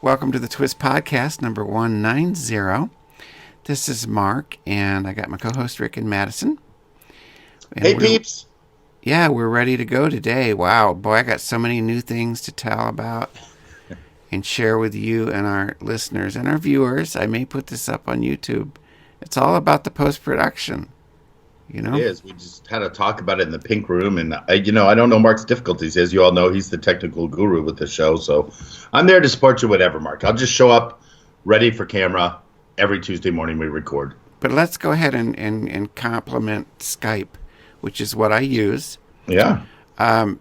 Welcome to the Twist Podcast, number 190. This is Mark, and I got my co-host Rick and Madison. And Hey, peeps. yeah, we're ready to go today. Wow, boy, I got so many new things to tell about and share with you and our listeners and our viewers. I may put this up on YouTube. It's all about the post-production, you It know? is. We just had a talk about it in the pink room, and I don't know Mark's difficulties. As you all know, he's the technical guru with the show, so I'm there to support you, whatever, Mark. I'll just show up, ready for camera. Every Tuesday morning we record. But let's go ahead and compliment Skype, which is what I use. Yeah.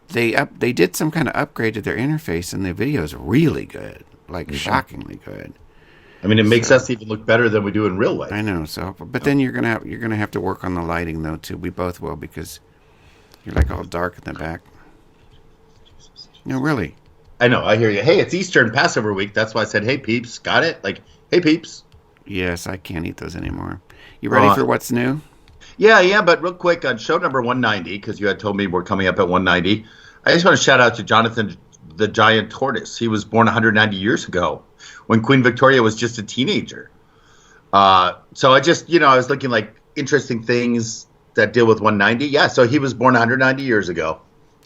They did some kind of upgrade to their interface, and the video is really good, like shockingly good. I mean, it makes us even look better than we do in real life. I know. So, but then you're gonna have to work on the lighting though too. We both will because you're like all dark in the back. No, really. I know. I hear you. Hey, it's Easter and Passover week. That's why I said, hey, peeps. Got it? Like, hey, peeps. Yes, I can't eat those anymore. You ready for what's new? Yeah, but real quick, on show number 190, because you had told me we're coming up at 190, I just want to shout out to Jonathan the Giant Tortoise. He was born 190 years ago when Queen Victoria was just a teenager. So I just, I was looking like interesting things that deal with 190. Yeah, so he was born 190 years ago.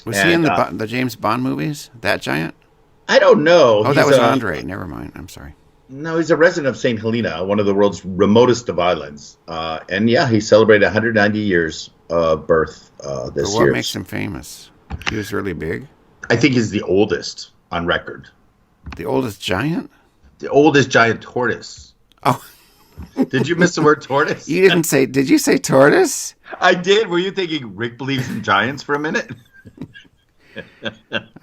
Was he in the James Bond movies? That giant? I don't know. Oh, that was Andre. Never mind. I'm sorry. No, he's a resident of St. Helena, one of the world's remotest of islands. And yeah, he celebrated 190 years of birth this But what year. makes him famous? He was really big. I think he's the oldest on record. The oldest giant? The oldest giant tortoise. Oh, Did you miss the word tortoise? you didn't say. Did you say tortoise? I did. Were you thinking Rick believes in giants for a minute? All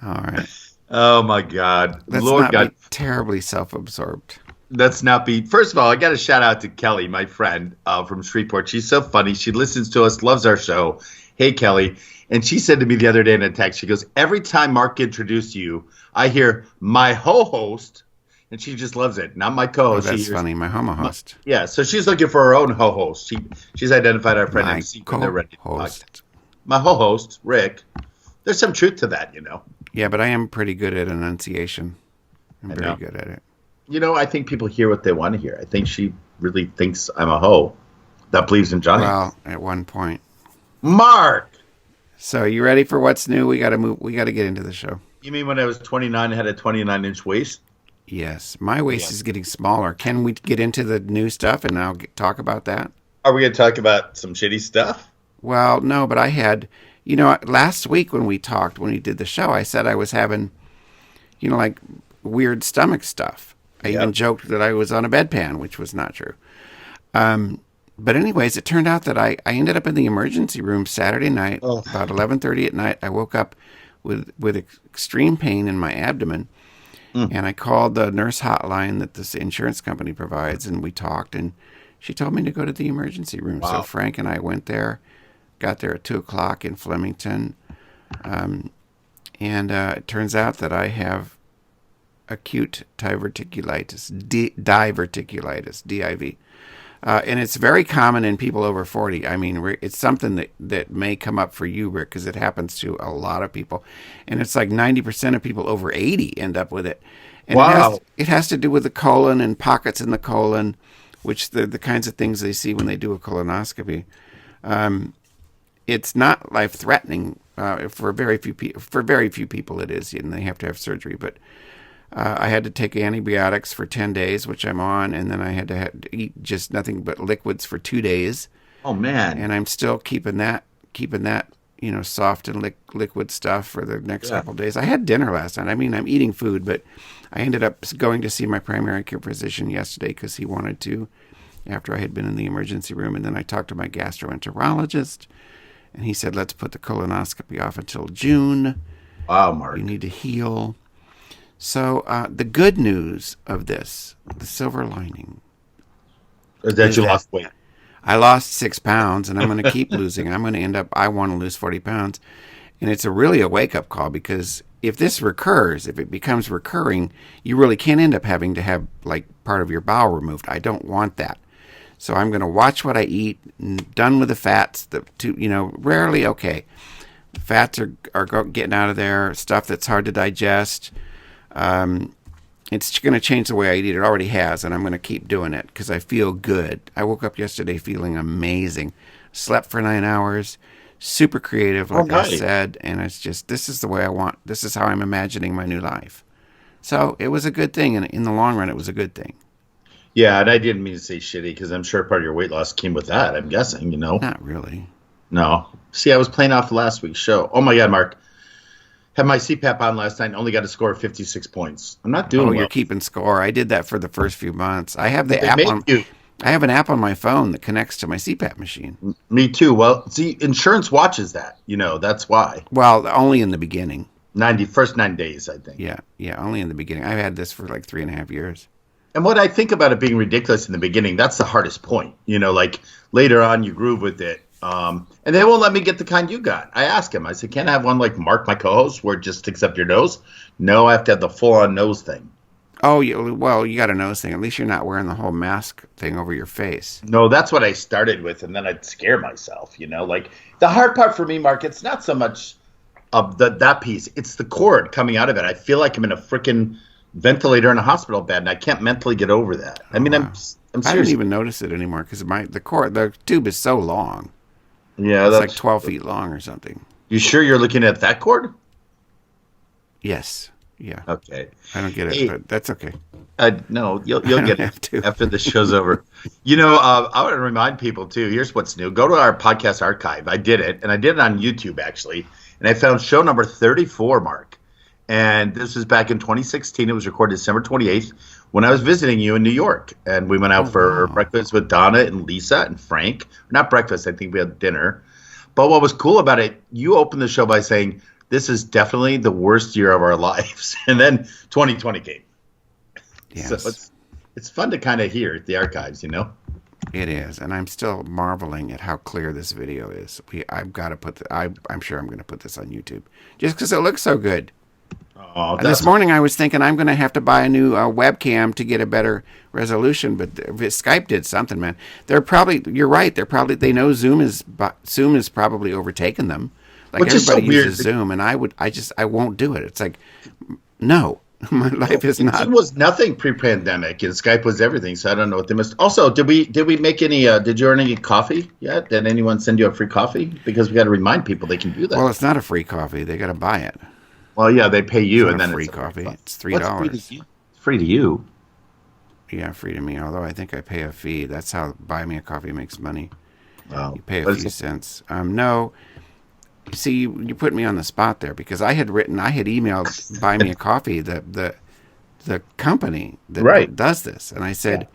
right. Oh my God, Let's Lord not God. be terribly self-absorbed. Let's not be. First of all, I got to shout out to Kelly, my friend from Shreveport. She's so funny. She listens to us, loves our show. Hey, Kelly. And she said to me the other day in a text, she goes, every time Mark introduced you, I hear my ho-host, and she just loves it. Not my Oh, co-host. that's funny. My homo host. Yeah, so she's looking for her own ho-host. She's identified our friend My MC when they're ready. co-host. My ho-host, Rick. There's some truth to that, Yeah, but I am pretty good at enunciation. I'm I very know. good at it. I think people hear what they want to hear. I think she really thinks I'm a hoe that believes in giants. Well, at one point. Mark! So, you ready for what's new? We got to move. We got to get into the show. You mean when I was 29, I had a 29-inch waist? Yes, my waist is getting smaller. Can we get into the new stuff and I'll talk about that? Are we going to talk about some shitty stuff? Well, no, but I had, last week when we talked, when we did the show, I said I was having, like weird stomach stuff. I even joked that I was on a bedpan, which was not true. But anyways, it turned out that I ended up in the emergency room Saturday night, about 11:30 at night. I woke up with extreme pain in my abdomen, and I called the nurse hotline that this insurance company provides, and we talked, and she told me to go to the emergency room. Wow. So Frank and I went there, got there at 2 o'clock in Flemington, and it turns out that I have acute diverticulitis, diverticulitis, DIV. And it's very common in people over 40. I mean, it's something that may come up for you, Rick, because it happens to a lot of people. And it's like 90% of people over 80 end up with it. And Wow. it has to do with the colon and pockets in the colon, which the kinds of things they see when they do a colonoscopy. It's not life-threatening. For very few people it is, and they have to have surgery. But I had to take antibiotics for 10 days, which I'm on, and then I had to eat just nothing but liquids for 2 days. Oh, man. And I'm still keeping that, soft and liquid stuff for the next couple of days. I had dinner last night. I mean, I'm eating food, but I ended up going to see my primary care physician yesterday because he wanted to, after I had been in the emergency room. And then I talked to my gastroenterologist, and he said, let's put the colonoscopy off until June. Wow, Mark. You need to heal. So the good news of this, the silver lining, Is that you lost weight? I lost 6 pounds, and I'm going to keep losing. I'm going to end up, I want to lose 40 pounds. And it's really a wake-up call because if this recurs, if it becomes recurring, you really can end up having to have like part of your bowel removed. I don't want that. So I'm going to watch what I eat, done with the fats, rarely, okay. Fats are getting out of there, stuff that's hard to digest. It's going to change the way I eat. It already has, and I'm going to keep doing it because I feel good. I woke up yesterday feeling amazing. Slept for 9 hours. Super creative, like I said. And it's just, this is the way I want. This is how I'm imagining my new life. So it was a good thing. And in the long run, it was a good thing. Yeah, and I didn't mean to say shitty because I'm sure part of your weight loss came with that, I'm guessing, Not really. No. See, I was playing off last week's show. Oh, my God, Mark. Had my CPAP on last night and only got a score of 56 points. I'm not doing well. You're keeping score. I did that for the first few months. I have the app on. I have an app on my phone that connects to my CPAP machine. Me too. Well, see, insurance watches that. That's why. Well, only in the beginning. First 9 days, I think. Yeah, only in the beginning. I've had this for like 3.5 years. And what I think about it being ridiculous in the beginning, that's the hardest point. Like later on, you groove with it. And they won't let me get the kind you got. I asked him. I said, "Can't I have one like Mark, my co-host, where it just sticks up your nose?" No, I have to have the full-on nose thing. Oh, you got a nose thing. At least you're not wearing the whole mask thing over your face. No, that's what I started with, and then I'd scare myself. Like the hard part for me, Mark, it's not so much of that piece. It's the cord coming out of it. I feel like I'm in a freaking ventilator in a hospital bed, and I can't mentally get over that. I mean, wow. I'm I don't even notice it anymore because the tube is so long. Yeah, it's like 12 feet long or something. You sure you're looking at that cord? Yes. Yeah. Okay. I don't get it, but that's okay. No, you'll get it after the show's over. I want to remind people too. Here's what's new. Go to our podcast archive. I did it, and I did it on YouTube actually, and I found show number 34, Mark. And this was back in 2016. It was recorded December 28th when I was visiting you in New York. And we went out for breakfast with Donna and Lisa and Frank. Not breakfast. I think we had dinner. But what was cool about it, you opened the show by saying, "This is definitely the worst year of our lives." And then 2020 came. Yes. So it's fun to kind of hear the archives, It is. And I'm still marveling at how clear this video is. I've got to put I'm sure I'm going to put this on YouTube just because it looks so good. Oh, this morning I was thinking I'm going to have to buy a new webcam to get a better resolution, but Skype did something, man. You're right. They know Zoom is probably overtaken them. Like which everybody is so uses weird. Zoom, and I won't do it. It's like, no, my life is not. Zoom was nothing pre-pandemic, and Skype was everything. So I don't know what they missed. Also, did we make any? Did you earn any coffee yet? Did anyone send you a free coffee? Because we got to remind people they can do that. Well, it's not a free coffee. They got to buy it. Well, yeah, they pay you, and then free coffee. It's $3. It's free to you. Yeah, free to me. Although I think I pay a fee. That's how Buy Me a Coffee makes money. Wow. You pay a few cents. No. See, you put me on the spot there because I had emailed Buy Me a Coffee, the company that does this, and I said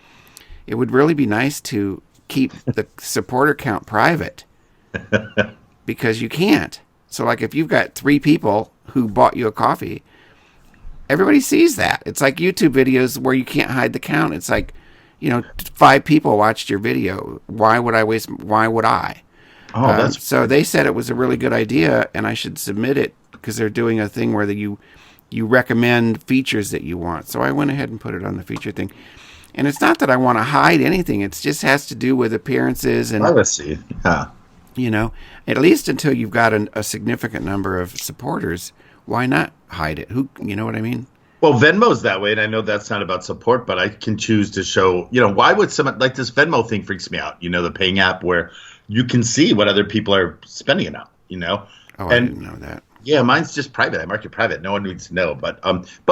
it would really be nice to keep the supporter count private because you can't. So, like, if you've got 3 people who bought you a coffee, everybody sees that. It's like YouTube videos where you can't hide the count. It's like, 5 people watched your video. Why would I? Oh, so they said it was a really good idea, and I should submit it because they're doing a thing where you recommend features that you want. So I went ahead and put it on the feature thing. And it's not that I want to hide anything. It just has to do with appearances and privacy. Yeah. At least until you've got a significant number of supporters, why not hide it? You know what I mean? Well, Venmo's that way, and I know that's not about support, but I can choose to show, why would someone, like this Venmo thing freaks me out, the paying app where you can see what other people are spending it on, Oh, I didn't know that. Yeah, mine's just private. I mark it private. No one needs to know. But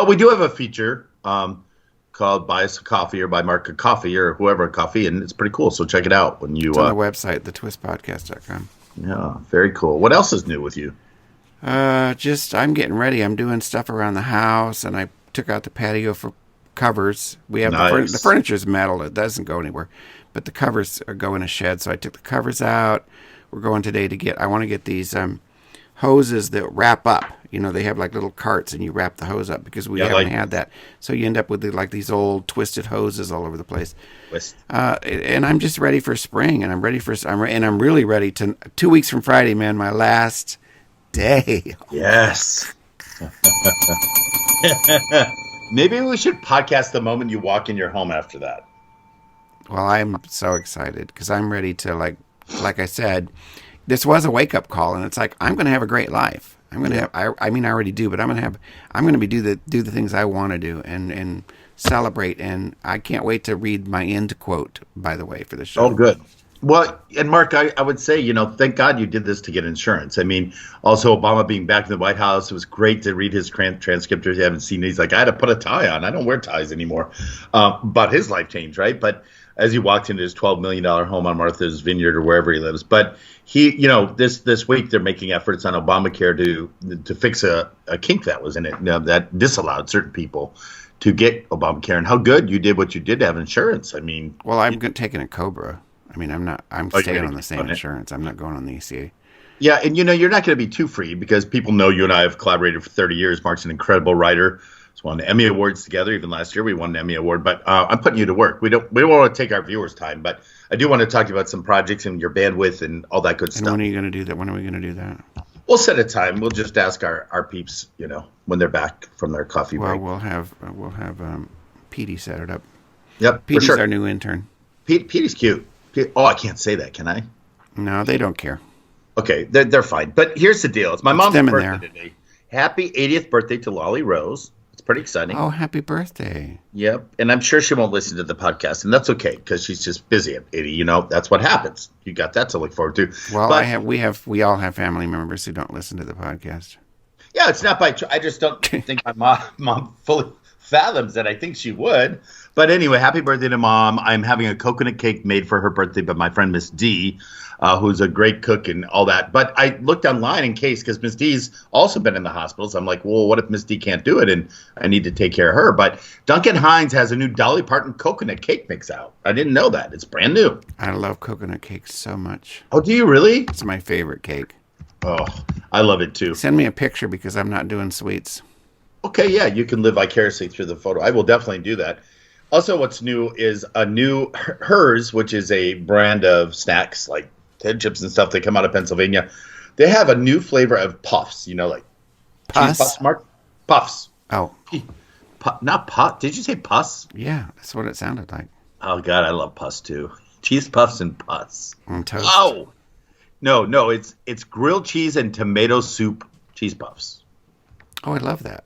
we do have a feature called Buy Us a Coffee or Buy Mark a Coffee or whoever a coffee, and it's pretty cool. So check it out when you. It's on the website, thetwistpodcast.com. Yeah, very cool. What else is new with you? I'm getting ready. I'm doing stuff around the house, and I took out the patio for covers. We have the furniture's metal; it doesn't go anywhere. But the covers go in a shed, so I took the covers out. We're going today to I want to get these hoses that wrap up. They have like little carts, and you wrap the hose up because we haven't had that. So you end up with these old twisted hoses all over the place. And I'm just ready for spring, and I'm really ready to. 2 weeks from Friday, man, my last day. Yes. Maybe we should podcast the moment you walk in your home after that. Well, I'm so excited because I'm ready to like I said, this was a wake-up call, and it's like I'm going to have a great life. I'm gonna have. I mean, I already do, but I'm gonna be do the things I want to do and celebrate. And I can't wait to read my end quote. By the way, for the show. Oh, good. Well, and Mark, I would say, thank God you did this to get insurance. I mean, also Obama being back in the White House, it was great to read his transcript. If you haven't seen it, he's like, I had to put a tie on. I don't wear ties anymore. But his life changed, right? But as he walked into his $12 million home on Martha's Vineyard or wherever he lives. But he, this week they're making efforts on Obamacare to fix a kink that was in it, that disallowed certain people to get Obamacare. And how good you did what you did to have insurance. I mean, well, I'm taking a Cobra. I mean, I'm staying on the same insurance. I'm not going on the ACA. Yeah, and you're not going to be too free because people know you and I have collaborated for 30 years. Mark's an incredible writer. He's won Emmy Awards together. Even last year we won an Emmy Award. But I'm putting you to work. We don't want to take our viewers' time, but I do want to talk to you about some projects and your bandwidth and all that good stuff. And when are you going to do that? When are we going to do that? We'll set a time. We'll just ask our peeps, when they're back from their coffee break. Well, we'll have Petey set it up. Yep, Petey's for sure. our new intern. Petey's cute. Oh, I can't say that, can I? No, they don't care. Okay, they're fine. But here's the deal. It's my mom's birthday today. Happy 80th birthday to Lolly Rose. It's pretty exciting. Oh, happy birthday. Yep. And I'm sure she won't listen to the podcast, and that's okay because she's just busy at 80. That's what happens. You got that to look forward to. Well, we all have family members who don't listen to the podcast. Yeah, it's not by I just don't think my mom fully fathoms that. I think she would. But anyway, happy birthday to Mom. I'm having a coconut cake made for her birthday by my friend Miss D, who's a great cook and all that. But I looked online in case, because Miss D's also been in the hospital. So I'm like, well, what if Miss D can't do it and I need to take care of her? But Duncan Hines has a new Dolly Parton coconut cake mix out. I didn't know that. It's brand new. I love coconut cake so much. Oh, do you really? It's my favorite cake. Oh, I love it too. Send me a picture because I'm not doing sweets. Okay, yeah, you can live vicariously through the photo. I will definitely do that. Also, what's new is a new Hers, which is a brand of snacks like Ted chips and stuff that come out of Pennsylvania. They have a new flavor of puffs, like Puss? cheese puffs, Mark? Puffs. Oh. Not puff. Did you say puss? Yeah, that's what it sounded like. Oh, God, I love puss too. Cheese puffs and puss. On toast. Oh! No, it's grilled cheese and tomato soup cheese puffs. Oh, I love that.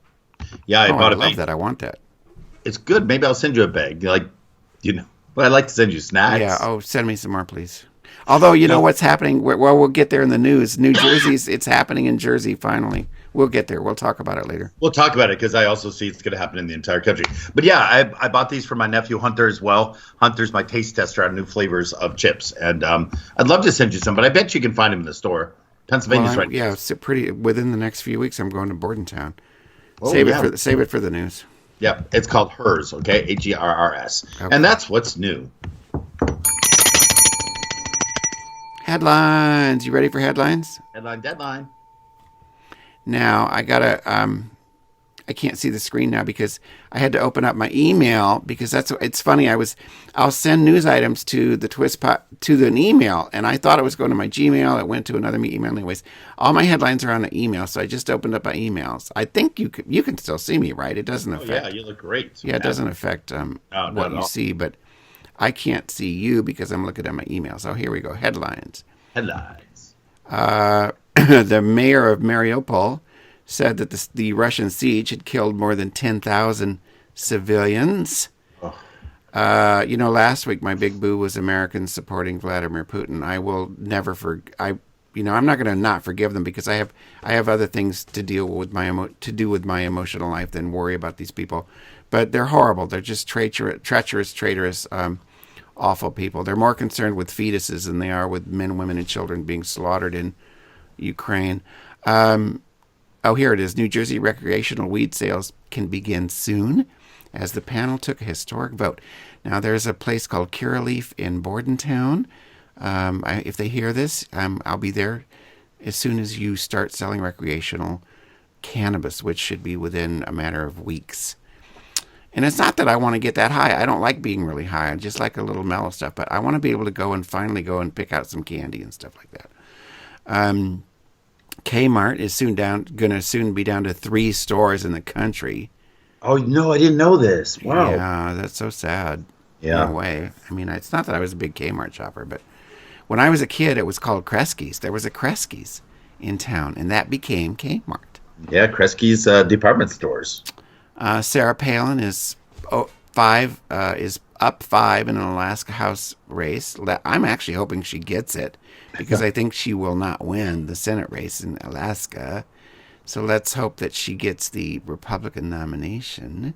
Yeah, I bought a bag. I love that. I want that. It's good. Maybe I'll send you a bag. But I'd like to send you snacks. Yeah. Oh, send me some more, please. Although, know what's happening? Well, we'll get there in the news. New Jersey's, it's happening in Jersey finally. We'll get there. We'll talk about it later. We'll talk about it because I also see it's going to happen in the entire country. But yeah, I bought these for my nephew Hunter as well. Hunter's my taste tester on new flavors of chips. And I'd love to send you some, but I bet you can find them in the store. Pennsylvania's right. Yeah, it's within the next few weeks, I'm going to Bordentown. Oh, save it for the news. Yep, it's called Hers, okay? H-E-R-R-S. Okay. And that's what's new. Headlines. You ready for headlines? Headline deadline. Now, I I can't see the screen now because I had to open up my email because it's funny. I'll send news items to the Twistpot to an email, and I thought it was going to my Gmail. It went to another email. Anyways, all my headlines are on the email, so I just opened up my emails. I think you can still see me, right? It doesn't affect. Yeah, you look great. Yeah, it doesn't affect what you see, but I can't see you because I'm looking at my email. So here we go. Headlines. Headlines. The mayor of Mariupol said that the Russian siege had killed more than 10,000 civilians. Oh. Last week my big boo was Americans supporting Vladimir Putin. I will never I'm not going to not forgive them because I have other things to deal with my emotional life than worry about these people. But they're horrible. They're just treacherous, traitorous, awful people. They're more concerned with fetuses than they are with men, women, and children being slaughtered in Ukraine. Here it is. New Jersey recreational weed sales can begin soon as the panel took a historic vote. Now, there's a place called Curaleaf in Bordentown. If they hear this, I'll be there as soon as you start selling recreational cannabis, which should be within a matter of weeks. And it's not that I want to get that high. I don't like being really high. I just like a little mellow stuff. But I want to be able to finally go and pick out some candy and stuff like that. Kmart is going to soon be down to 3 stores in the country. Oh, no, I didn't know this. Wow. Yeah, that's so sad. Yeah. In a way. I mean, it's not that I was a big Kmart shopper, but when I was a kid, it was called Kresge's. There was a Kresge's in town, and that became Kmart. Yeah, Kresge's department stores. Sarah Palin is is up 5 in an Alaska House race. I'm actually hoping she gets it because I think she will not win the Senate race in Alaska. So let's hope that she gets the Republican nomination.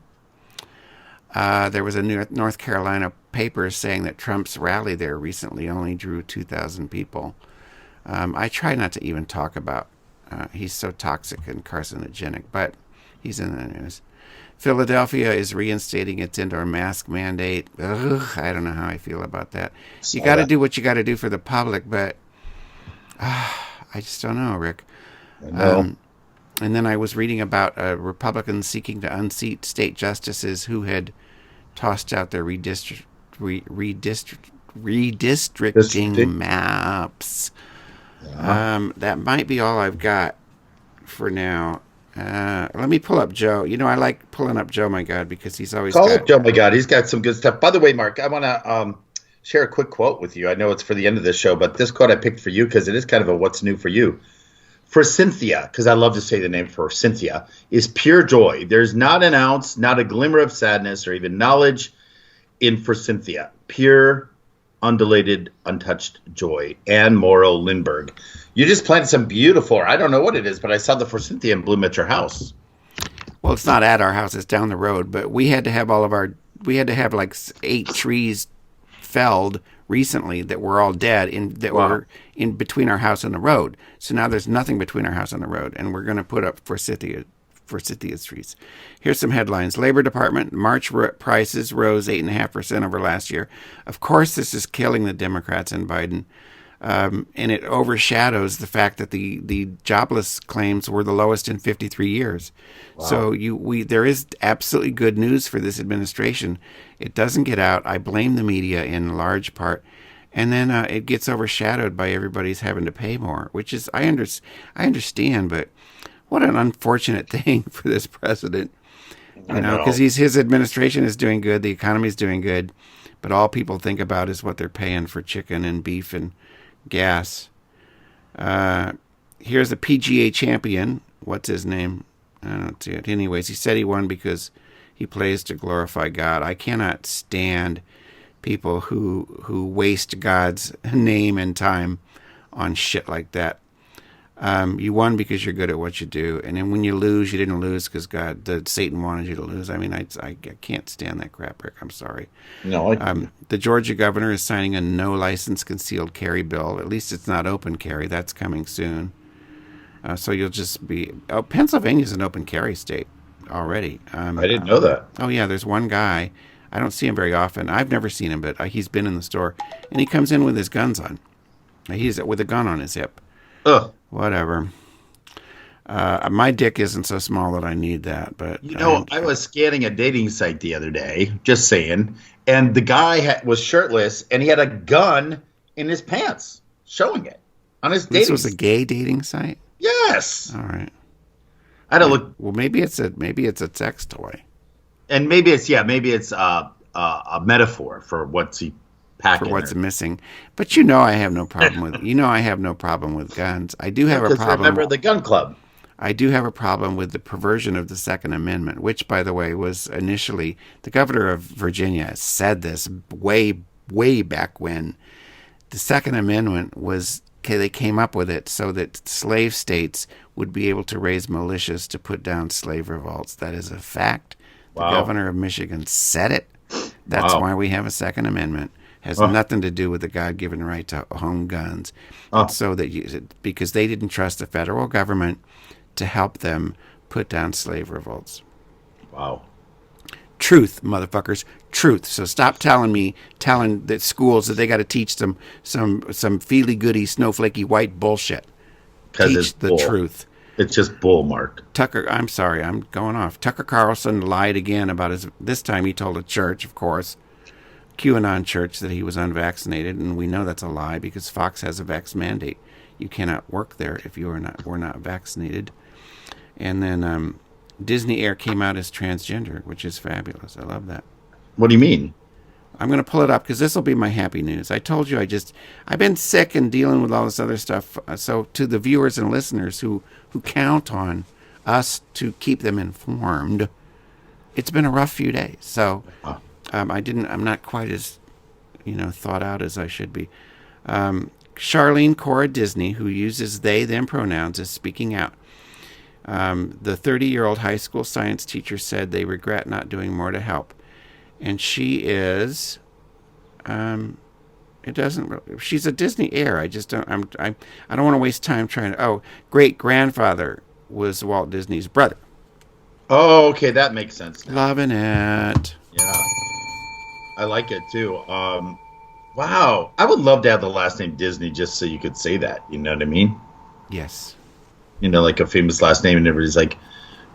There was a North Carolina paper saying that Trump's rally there recently only drew 2,000 people. I try not to even talk about. He's so toxic and carcinogenic, but he's in the news. Philadelphia is reinstating its indoor mask mandate. Ugh, I don't know how I feel about that. You got to do what you got to do for the public, but I just don't know, Rick. I know. And then I was reading about Republicans seeking to unseat state justices who had tossed out their redistricting maps. Yeah. That might be all I've got for now. Let me pull up Joe. You know, I like pulling up Joe, my God, because he's always Call up Joe, my God. He's got some good stuff. By the way, Mark, I want to share a quick quote with you. I know it's for the end of the show, but this quote I picked for you because it is kind of a what's new for you. For Cynthia, because I love to say the name for Cynthia, is pure joy. There's not an ounce, not a glimmer of sadness or even knowledge in for Cynthia. Pure, undulated, untouched joy. Anne Morrow Lindbergh. You just planted some beautiful, I don't know what it is, but I saw the for Cynthia in bloom at your house. Well, it's not at our house, it's down the road, but we had to have like 8 trees felled recently that were all dead were in between our house and the road. So now there's nothing between our house and the road, and we're going to put up forsythia trees. Here's some headlines. Labor Department, March prices rose 8.5% over last year. Of course, this is killing the Democrats and Biden. And it overshadows the fact that the jobless claims were the lowest in 53 years. Wow. So there is absolutely good news for this administration. It doesn't get out. I blame the media in large part. And then it gets overshadowed by everybody's having to pay more, which is, I understand, but what an unfortunate thing for this president. You know, because his administration is doing good, the economy is doing good, but all people think about is what they're paying for chicken and beef and gas. Here's the PGA champion. What's his name? I don't see it. Anyways, he said he won because he plays to glorify God. I cannot stand people who waste God's name and time on shit like that. You won because you're good at what you do, and then when you lose, you didn't lose because Satan wanted you to lose. I mean, I can't stand that crap, Rick. I'm sorry. No. The Georgia governor is signing a no license concealed carry bill. At least it's not open carry. That's coming soon. So you'll just be. Oh, Pennsylvania's an open carry state already. I didn't know that. Oh yeah, there's one guy. I don't see him very often. I've never seen him, but he's been in the store, and he comes in with his guns on. He's with a gun on his hip. Ugh. Whatever. My dick isn't so small that I need that, but I was scanning a dating site the other day, just saying, and the guy was shirtless and he had a gun in his pants, showing it on his dating. This was a gay dating site? Yes. All right. I don't look. Well, maybe it's a sex toy, and maybe it's a metaphor for what's he packing for what's missing. But I have no problem with I have no problem with guns. I do have a problem. Remember the gun club. I do have a problem with the perversion of the Second Amendment, which, by the way, was initially the governor of Virginia said this way back when the Second Amendment was. They came up with it so that slave states would be able to raise militias to put down slave revolts. That is a fact. Wow. The governor of Michigan said it. That's why we have a Second Amendment. Has nothing to do with the God-given right to own guns. It's so that because they didn't trust the federal government to help them put down slave revolts. Wow. Truth, motherfuckers. Truth. So stop telling the schools that they got to teach them some feely-goody, snowflakey white bullshit. Teach the truth. It's just bull, Mark. Tucker, I'm sorry, I'm going off. Tucker Carlson lied again about this time he told a church, of course, QAnon church, that he was unvaccinated, and we know that's a lie because Fox has a vax mandate. You cannot work there if you were not vaccinated. And then Disney Air came out as transgender, which is fabulous. I love that. What do you mean? I'm going to pull it up because this will be my happy news. I told you I've been sick and dealing with all this other stuff. So to the viewers and listeners who count on us to keep them informed, it's been a rough few days. So I'm not quite as, thought out as I should be. Charlene Cora Disney, who uses they, them pronouns, is speaking out. The 30-year-old high school science teacher said they regret not doing more to help. And she is, she's a Disney heir. I don't want to waste time trying to, great-grandfather was Walt Disney's brother. Oh, okay, that makes sense now. Loving it. Yeah. I like it too. Wow. I would love to have the last name Disney just so you could say that. You know what I mean? Yes. Like a famous last name, and everybody's like,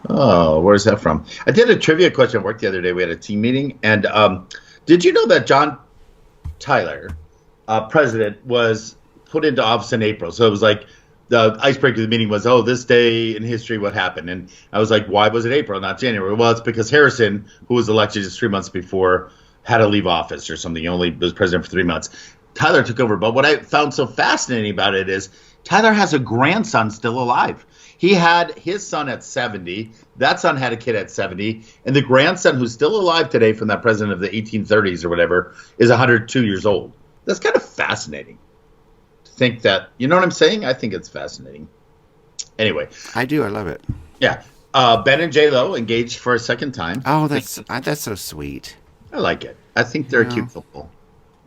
oh, where's that from? I did a trivia question at work the other day. We had a team meeting, and did you know that John Tyler, president, was put into office in April? So it was like the icebreaker of the meeting was, this day in history, what happened? And I was like, why was it April, not January? Well, it's because Harrison, who was elected just 3 months before, had to leave office or something. He only was president for 3 months. Tyler took over. But what I found so fascinating about it is Tyler has a grandson still alive. He had his son at 70. That son had a kid at 70. And the grandson, who's still alive today from that president of the 1830s or whatever, is 102 years old. That's kind of fascinating to think that. You know what I'm saying? I think it's fascinating. Anyway. I do. I love it. Yeah. Ben and J-Lo engaged for a second time. Oh, that's so sweet. I like it. I think they're a cute couple.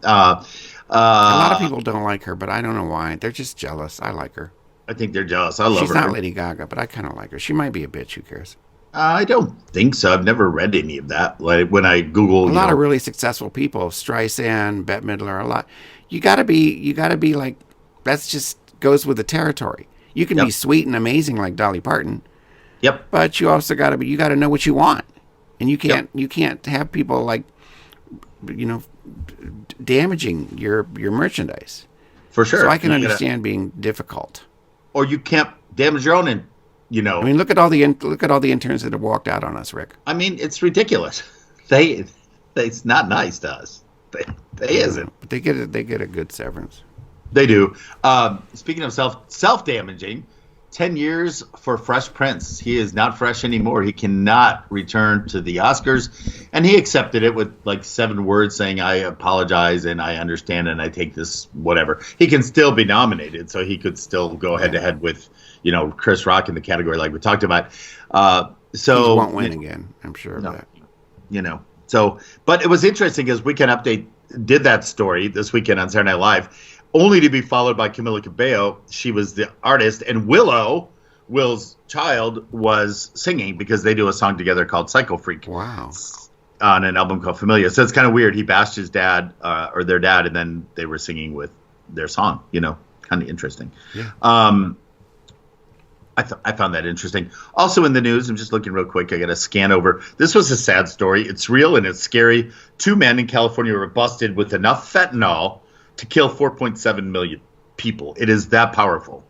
A lot of people don't like her, but I don't know why. They're just jealous. I like her. I think they're jealous. I love her. She's not Lady Gaga, but I kind of like her. She might be a bitch. Who cares? I don't think so. I've never read any of that. Like when I Google, a lot of really successful people, Streisand, Bette Midler, a lot. You gotta be like, that's just goes with the territory. You can be sweet and amazing like Dolly Parton. Yep. But you also you gotta know what you want, and you can't have people like, damaging your merchandise. For sure. So I can understand being difficult. Or you can't damage your own, I mean, look at all the interns that have walked out on us, Rick. I mean, it's ridiculous. It's not nice to us. They isn't. But they get a good severance. They do. Speaking of self-damaging, 10 years for Fresh Prince. He is not fresh anymore. He cannot return to the Oscars. And he accepted it with like 7 words saying, I apologize and I understand and I take this, whatever. He can still be nominated, so he could still go head-to-head with, Chris Rock in the category like we talked about. So he won't win again, I'm sure of that. So, but it was interesting because Weekend Update did that story this weekend on Saturday Night Live, only to be followed by Camila Cabello. She was the artist, and Will's child, was singing because they do a song together called Psycho Freak. Wow. On an album called Familia. So it's kind of weird. He bashed his dad, or their dad, and then they were singing with their song, kind of interesting. Yeah. I found that interesting. Also in the news, I'm just looking real quick. I got to scan over. This was a sad story. It's real and it's scary. 2 men in California were busted with enough fentanyl to kill 4.7 million people. It is that powerful.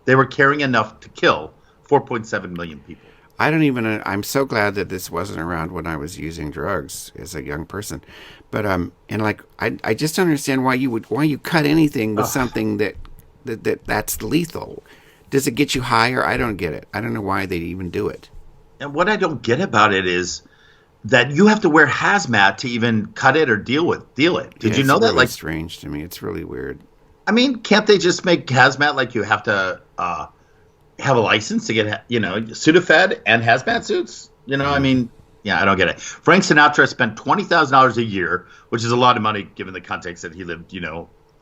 They were carrying enough to kill 4.7 million people. I'm so glad that this wasn't around when I was using drugs as a young person. But I just don't understand why you cut anything with something that's lethal. Does it get you higher? I don't get it. I don't know why they even do it. And what I don't get about it is that you have to wear hazmat to even cut it or deal it. Did you know that? It's strange to me. It's really weird. I mean, can't they just make hazmat like you have to have a license to get, Sudafed and hazmat suits? I mean, yeah, I don't get it. Frank Sinatra spent $20,000 a year, which is a lot of money given the context that he lived,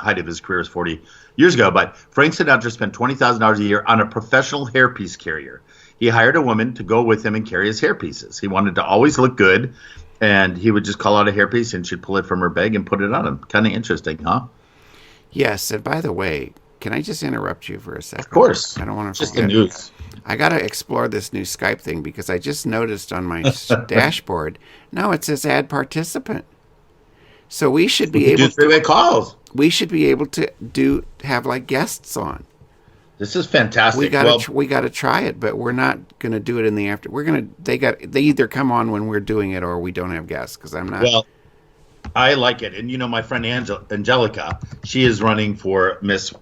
height of his career is 40 years ago. But Frank Sinatra spent $20,000 a year on a professional hairpiece carrier. He hired a woman to go with him and carry his hairpieces. He wanted to always look good, and he would just call out a hairpiece and she'd pull it from her bag and put it on him. Kind of interesting, huh? Yes, and by the way, can I just interrupt you for a second? Of course. I don't want to just the news. I got to explore this new Skype thing because I just noticed on my dashboard, it says add participant. So we should be able to do 3-way calls. We should be able to have like guests on. This is fantastic. We got to try it, but we're not going to do it in the after. They either come on when we're doing it or we don't have guests because I'm not. Well, I like it. And, my friend Angelica, she is running for Miss,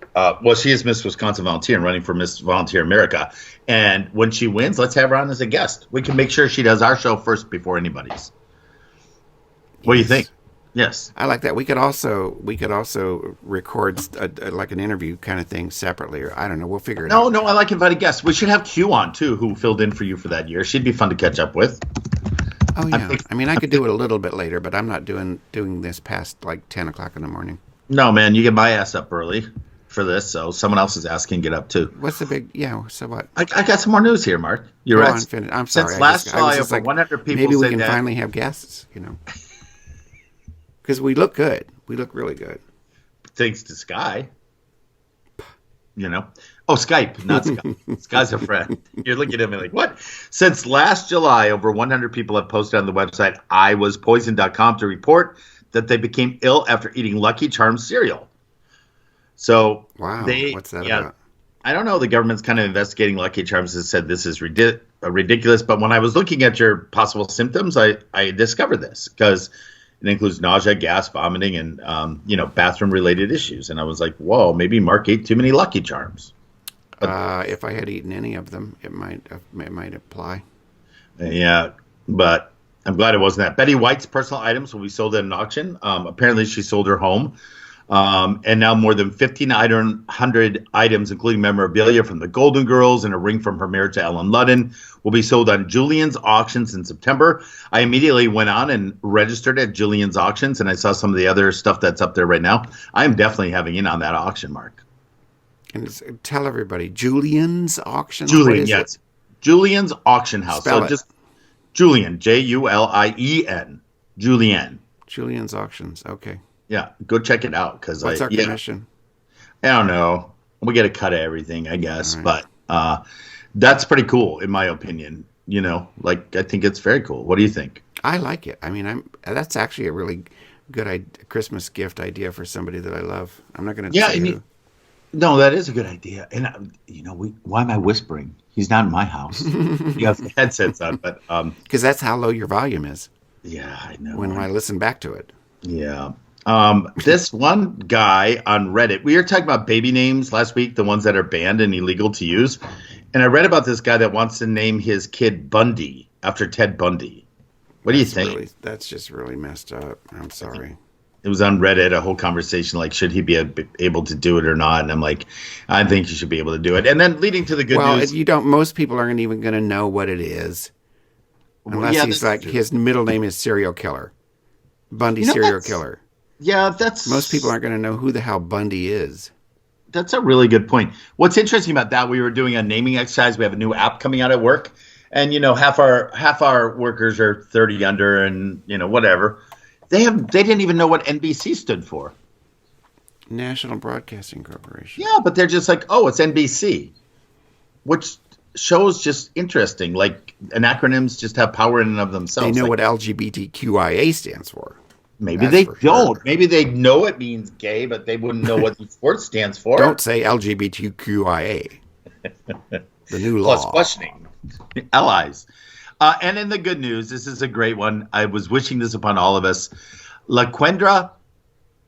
she is Miss Wisconsin Volunteer and running for Miss Volunteer America. And when she wins, let's have her on as a guest. We can make sure she does our show first before anybody's. What do you think? Yes. I like that. We could also record like an interview kind of thing separately, or I don't know. We'll figure it out. No, I like invited guests. We should have Q on, too, who filled in for you for that year. She'd be fun to catch up with. Oh, yeah. I could do it a little bit later, but I'm not doing this past like 10 o'clock in the morning. No, man, you get my ass up early for this, so someone else is asking get up too. What's the big, so what? I got some more news here, Mark. You're right. I'm sorry. Since last July, over 100 people maybe we say can that. finally have guests, Because we look good. We look really good. Thanks to Sky. Oh, Skype, not Skype. Sky's a friend. You're looking at me like, what? Since last July, over 100 people have posted on the website iwaspoisoned.com to report that they became ill after eating Lucky Charms cereal. So, wow, what's that about? I don't know. The government's kind of investigating Lucky Charms and said this is ridiculous. But when I was looking at your possible symptoms, I discovered this because it includes nausea, gas, vomiting, and bathroom-related issues. And I was like, whoa, maybe Mark ate too many Lucky Charms. If I had eaten any of them, it might apply. Yeah, but I'm glad it wasn't that. Betty White's personal items will be sold at an auction. Apparently, she sold her home. And now more than 1,500 items, including memorabilia from the Golden Girls and a ring from her marriage to Ellen Ludden, will be sold on Julian's Auctions in September. I immediately went on and registered at Julian's Auctions, and I saw some of the other stuff that's up there right now. I'm definitely having in on that auction, Mark. And tell everybody, Julian's Auction? Julian, yes. Julian's Auction House. Spell so it. Just Julian, Julien. Julian's Auctions, okay. Yeah, go check it out. What's our commission? I don't know. We get a cut of everything, I guess. Right. But that's pretty cool, in my opinion. I think it's very cool. What do you think? I like it. That's actually a really good Christmas gift idea for somebody that I love. I'm not going to say who. No, that is a good idea. And, why am I whispering? He's not in my house. You have the headsets on. But because that's how low your volume is. Yeah, I know. When I listen back to it. Yeah. This one guy on Reddit, we were talking about baby names last week, the ones that are banned and illegal to use. And I read about this guy that wants to name his kid Bundy after Ted Bundy. What do you think? That's just really messed up. I'm sorry. It was on Reddit, a whole conversation like, should he be able to do it or not? And I'm like, I think he should be able to do it. And then leading to the good news. Most people aren't even going to know what it is. Unless he's like, his middle name is serial killer. Bundy serial killer. Yeah, most people aren't going to know who the hell Bundy is. That's a really good point. What's interesting about that, we were doing a naming exercise. We have a new app coming out at work, and half our workers are 30 under, and whatever. They didn't even know what NBC stood for. National Broadcasting Corporation. Yeah, but they're just like, oh, it's NBC, which shows just interesting. Like, acronyms just have power in and of themselves. They know what LGBTQIA stands for. Maybe they don't. Sure. Maybe they know it means gay, but they wouldn't know what the sport stands for. Don't say LGBTQIA. The new law. Plus questioning. Allies. And in the good news, this is a great one. I was wishing this upon all of us. LaQuendra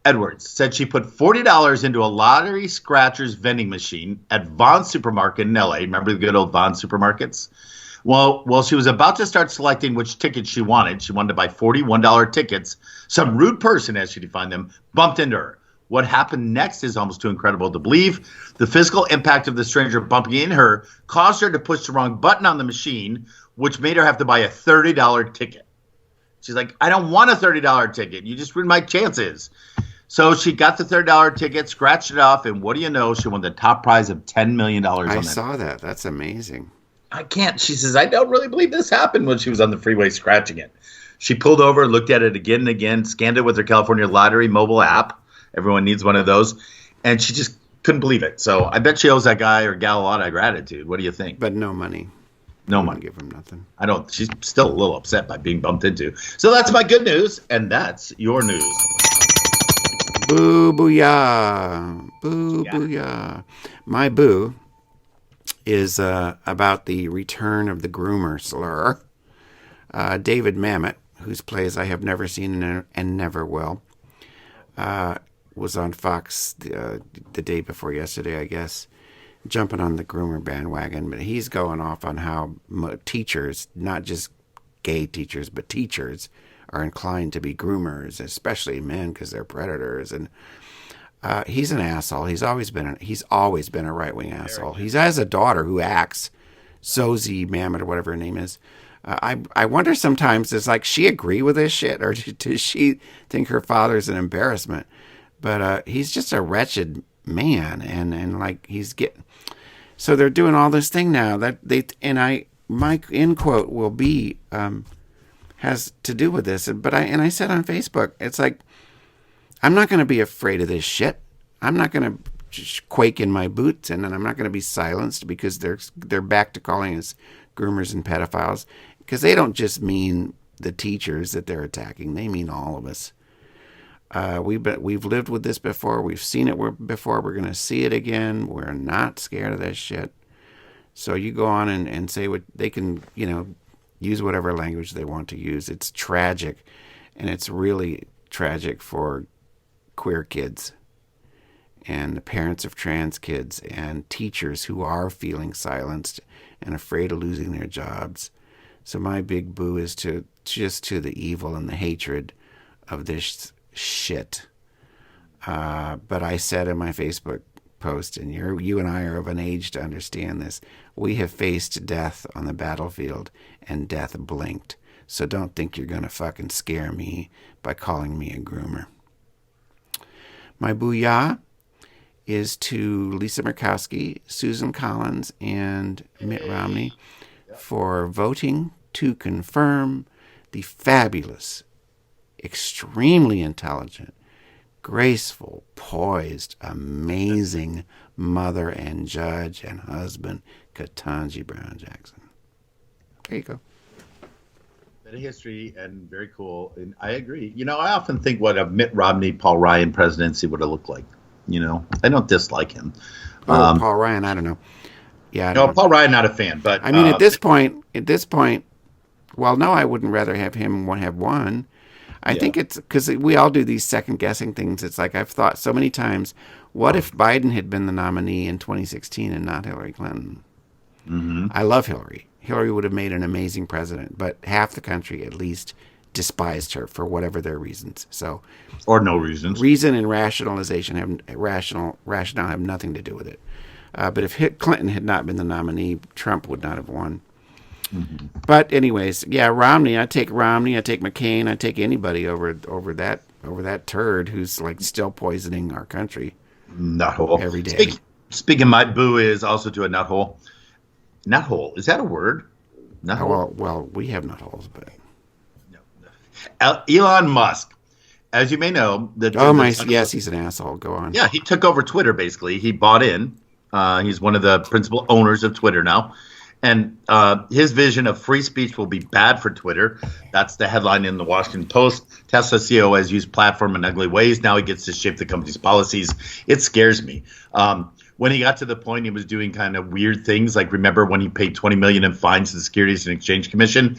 Edwards said she put $40 into a lottery scratchers vending machine at Vaughn's Supermarket in L.A. Remember the good old Vaughn's Supermarkets? Well, she was about to start selecting which tickets she wanted. She wanted to buy $41 tickets. Some rude person, as she defined them, bumped into her. What happened next is almost too incredible to believe. The physical impact of the stranger bumping into her caused her to push the wrong button on the machine, which made her have to buy a $30 ticket. She's like, I don't want a $30 ticket. You just ruined my chances. So she got the $30 ticket, scratched it off, and what do you know? She won the top prize of $10 million. I saw that. That's amazing. I can't. She says, I don't really believe this happened when she was on the freeway scratching it. She pulled over, looked at it again and again, scanned it with her California Lottery mobile app. Everyone needs one of those. And she just couldn't believe it. So I bet she owes that guy or gal a lot of gratitude. What do you think? But no money. No money. Give him nothing. I don't. She's still a little upset by being bumped into. So that's my good news, and that's your news. Boo booyah. Boo booyah. My boo is about the return of the groomer slur. David Mamet, whose plays I have never seen and never will, was on Fox the day before yesterday, I guess, jumping on the groomer bandwagon. But he's going off on how teachers, not just gay teachers, but teachers, are inclined to be groomers, especially men, because they're predators. And he's an asshole. He's always been a right-wing asshole. He has a daughter who acts, Zoe Mamet or whatever her name is. I wonder sometimes, does like she agree with this shit, or does she think her father's an embarrassment? But he's just a wretched man, and like he's getting. So they're doing all this thing now that my end quote will be has to do with this. But I said on Facebook, it's like, I'm not going to be afraid of this shit. I'm not going to just quake in my boots, and I'm not going to be silenced because they're back to calling us groomers and pedophiles, because they don't just mean the teachers that they're attacking. They mean all of us. We've lived with this before. We've seen it before. We're going to see it again. We're not scared of this shit. So you go on and say what they can, use whatever language they want to use. It's tragic, and it's really tragic for queer kids and the parents of trans kids and teachers who are feeling silenced and afraid of losing their jobs. So my big boo is to the evil and the hatred of this shit. But I said in my Facebook post, and you and I are of an age to understand this, we have faced death on the battlefield, and death blinked. So don't think you're going to fucking scare me by calling me a groomer. My booyah is to Lisa Murkowski, Susan Collins, and Mitt Romney for voting to confirm the fabulous, extremely intelligent, graceful, poised, amazing mother and judge and husband, Ketanji Brown Jackson. There you go. Bit of history and very cool. And I agree. I often think what a Mitt Romney, Paul Ryan presidency would have looked like. I don't dislike him. Paul Ryan, I don't know. Yeah, Paul Ryan, not a fan. But I mean, at this point, well, no, I wouldn't rather have him have won. I think it's because we all do these second guessing things. It's like I've thought so many times, what if Biden had been the nominee in 2016 and not Hillary Clinton? Mm-hmm. I love Hillary. Hillary would have made an amazing president, but half the country at least despised her for whatever their reasons. So, or no reasons. Reason and rationalization rationale have nothing to do with it. But if Clinton had not been the nominee, Trump would not have won. Mm-hmm. But anyways, Romney. I take McCain. I take anybody over that turd who's like still poisoning our country. Nuthole every day. Speaking, my boo is also to a nuthole. Nuthole, is that a word? Nuthole? Well, we have nutholes, but no. Elon Musk, as you may know, yes, he's an asshole. Go on. Yeah, he took over Twitter. Basically, he bought in. He's one of the principal owners of Twitter now. And his vision of free speech will be bad for Twitter. That's the headline in the Washington Post. Tesla CEO has used platform in ugly ways. Now he gets to shape the company's policies. It scares me. When he got to the point he was doing kind of weird things, like remember when he paid $20 million in fines to the Securities and Exchange Commission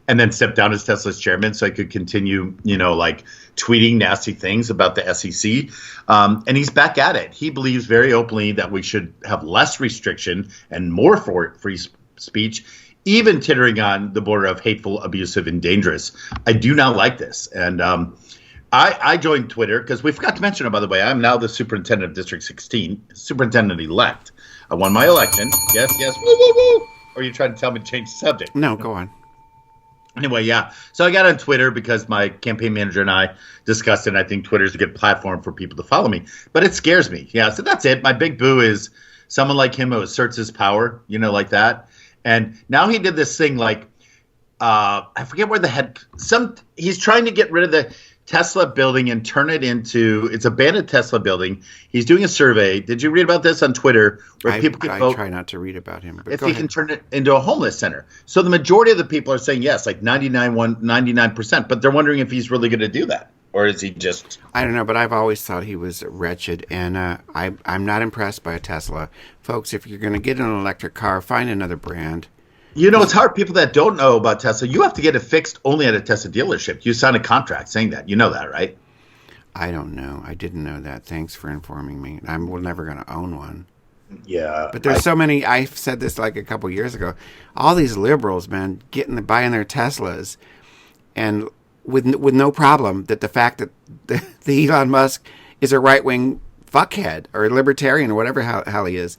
and then stepped down as Tesla's chairman so he could continue, like tweeting nasty things about the SEC. And he's back at it. He believes very openly that we should have less restriction and more free speech, even teetering on the border of hateful, abusive, and dangerous. I do not like this. And I joined Twitter because we forgot to mention, by the way, I'm now the superintendent of District 16, superintendent-elect. I won my election. Yes. Woo, woo, woo. Or are you trying to tell me to change the subject? No, go on. Anyway, so I got on Twitter because my campaign manager and I discussed it, and I think Twitter's a good platform for people to follow me. But it scares me. Yeah, so that's it. My big boo is someone like him who asserts his power, like that. And now he did this thing like, I forget where he's trying to get rid of the Tesla building and turn it into, it's abandoned Tesla building. He's doing a survey. Did you read about this on Twitter? Where people can vote? I try not to read about him. But if he can turn it into a homeless center. So the majority of the people are saying yes, like 99%, but they're wondering if he's really going to do that. Or is he just... I don't know, but I've always thought he was wretched, and I'm not impressed by a Tesla. Folks, if you're going to get an electric car, find another brand. It's hard. People that don't know about Tesla, you have to get it fixed only at a Tesla dealership. You sign a contract saying that. You know that, right? I don't know. I didn't know that. Thanks for informing me. I'm never going to own one. Yeah. But there's so many. I said this like a couple years ago. All these liberals, man, buying their Teslas, and with no problem that the fact that the Elon Musk is a right wing fuckhead or a libertarian or whatever hell he is.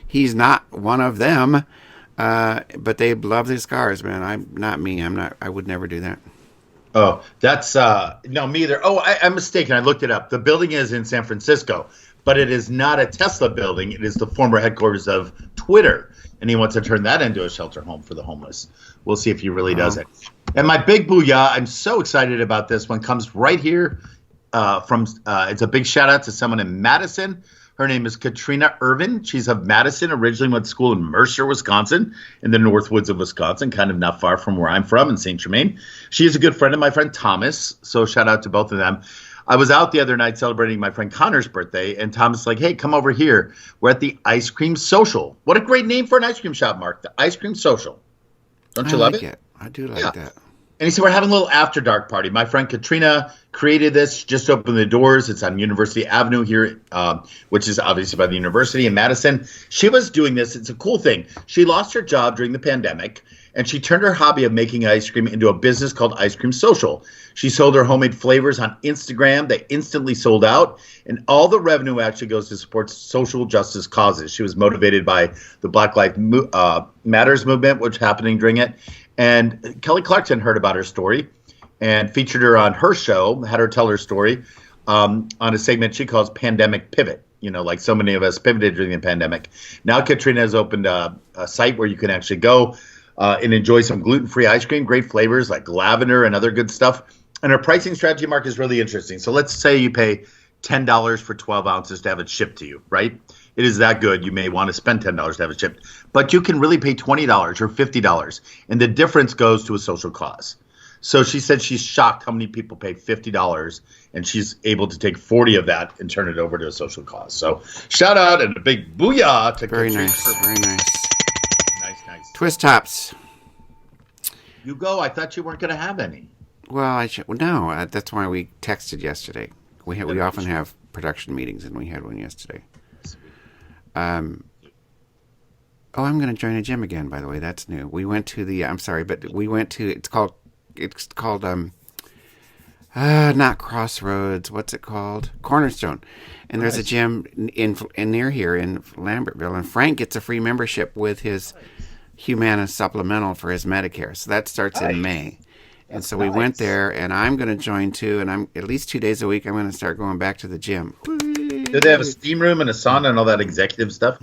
He's not one of them. But they love these cars, man. I'm not me. I would never do that. Oh, that's no, me either. Oh, I'm mistaken. I looked it up. The building is in San Francisco, but it is not a Tesla building. It is the former headquarters of Twitter, and he wants to turn that into a shelter home for the homeless. We'll see if he really does it. And my big booyah, I'm so excited about this one, comes right here from it's a big shout out to someone in Madison. Her name is Katrina Irvin. She's of Madison, originally went to school in Mercer, Wisconsin, in the North Woods of Wisconsin, kind of not far from where I'm from in St. Germain. She is a good friend of my friend Thomas, so shout out to both of them. I was out the other night celebrating my friend Connor's birthday, and Thomas was like, hey, come over here. We're at the Ice Cream Social. What a great name for an ice cream shop, Mark. The Ice Cream Social. Don't you love it? I do like that. And he said, we're having a little after dark party. My friend Katrina created this, just opened the doors. It's on University Avenue here, which is obviously by the university in Madison. She was doing this. It's a cool thing. She lost her job during the pandemic, and she turned her hobby of making ice cream into a business called Ice Cream Social. She sold her homemade flavors on Instagram. They instantly sold out, and all the revenue actually goes to support social justice causes. She was motivated by the Black Lives Matters movement, which was happening during it. And Kelly Clarkson heard about her story and featured her on her show, had her tell her story on a segment she calls Pandemic Pivot. Like so many of us pivoted during the pandemic. Now Katrina has opened a site where you can actually go and enjoy some gluten-free ice cream, great flavors like lavender and other good stuff. And her pricing strategy, Mark, is really interesting. So let's say you pay $10 for 12 ounces to have it shipped to you, right? It is that good. You may want to spend $10 to have it shipped, but you can really pay $20 or $50, and the difference goes to a social cause. So she said she's shocked how many people pay $50, and she's able to take 40 of that and turn it over to a social cause. So shout out and a big booyah to Very Katrina. nice. Very nice. Nice. Twist tops. You go. I thought you weren't going to have any. Well, no. That's why we texted yesterday. We often have production meetings, and we had one yesterday. I'm going to join a gym again, by the way. That's new. We went to it's called not Crossroads. What's it called? Cornerstone. And there's a gym in near here in Lambertville, and Frank gets a free membership with his Humana supplemental for his Medicare. So that starts in May. And so we went there, and I'm going to join too, and I'm at least 2 days a week I'm going to start going back to the gym. Do they have a steam room and a sauna and all that executive stuff?